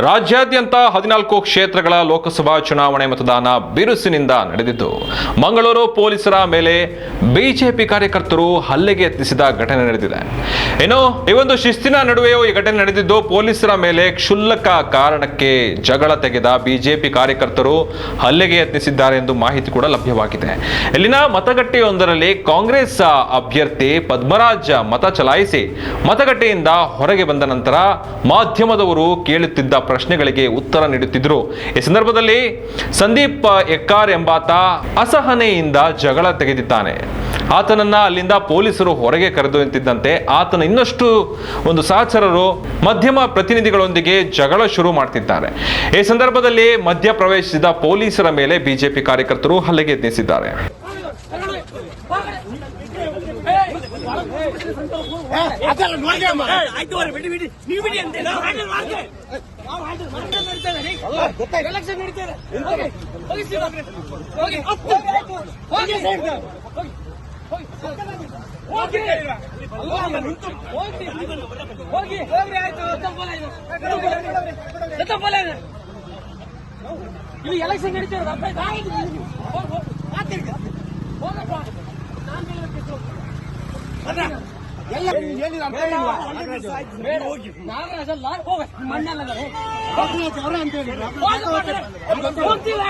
ರಾಜ್ಯಾದ್ಯಂತ 14 ಕ್ಷೇತ್ರಗಳ ಲೋಕಸಭಾ ಚುನಾವಣೆ ಮತದಾನ ಬಿರುಸಿನಿಂದ ನಡೆದಿದ್ದು, ಮಂಗಳೂರು ಪೊಲೀಸರ ಮೇಲೆ ಬಿಜೆಪಿ ಕಾರ್ಯಕರ್ತರು ಹಲ್ಲೆಗೆ ಯತ್ನಿಸಿದ ಘಟನೆ ನಡೆದಿದೆ. ಇನ್ನು ಈ ಒಂದು ಶಿಸ್ತಿನ ನಡುವೆಯೂ ಈ ಘಟನೆ ನಡೆದಿದ್ದು, ಪೊಲೀಸರ ಮೇಲೆ ಕ್ಷುಲ್ಲಕ ಕಾರಣಕ್ಕೆ ಜಗಳ ತೆಗೆದ ಬಿಜೆಪಿ ಕಾರ್ಯಕರ್ತರು ಹಲ್ಲೆಗೆ ಯತ್ನಿಸಿದ್ದಾರೆ ಎಂದು ಮಾಹಿತಿ ಕೂಡ ಲಭ್ಯವಾಗಿದೆ. ಇಲ್ಲಿನ ಮತಗಟ್ಟೆಯೊಂದರಲ್ಲಿ ಕಾಂಗ್ರೆಸ್ ಅಭ್ಯರ್ಥಿ ಪದ್ಮರಾಜ್ ಮತ ಚಲಾಯಿಸಿ ಮತಗಟ್ಟೆಯಿಂದ ಹೊರಗೆ ಬಂದ ನಂತರ ಮಾಧ್ಯಮದವರು ಕೇಳುತ್ತಿದ್ದ ಪ್ರಶ್ನೆಗಳಿಗೆ ಉತ್ತರ ನೀಡುತ್ತಿದ್ದರು. ಈ ಸಂದರ್ಭದಲ್ಲಿ ಸಂದೀಪ್ ಎಕ್ಕಾರ್ ಎಂಬಾತ ಅಸಹನೆಯಿಂದ ಜಗಳ ತೆಗೆದಿದ್ದಾನೆ. ಆತನನ್ನ ಅಲ್ಲಿಂದ ಪೊಲೀಸರು ಹೊರಗೆ ಕರೆದೊಯ್ಯುತ್ತಿದ್ದಂತೆ ಆತನ ಇನ್ನಷ್ಟು ಸಹಚರರು ಮಾಧ್ಯಮ ಪ್ರತಿನಿಧಿಗಳೊಂದಿಗೆ ಜಗಳ ಶುರು ಮಾಡ್ತಿದ್ದಾರೆ. ಈ ಸಂದರ್ಭದಲ್ಲಿ ಮಧ್ಯ ಪ್ರವೇಶಿಸಿದ ಪೊಲೀಸರ ಮೇಲೆ ಬಿಜೆಪಿ ಕಾರ್ಯಕರ್ತರು ಹಲ್ಲೆಗೆ ಯತ್ನಿಸಿದ್ದಾರೆ. ಇಲ್ಲಿ ಎಲೆಕ್ಷನ್ ನಡೀತಿರೋದು ನಾಗರಾಜಲ್ಲ ಹೋಗ ಮಣ್ಣಲ್ಲ ಹೋಗ್ತೀವಿ.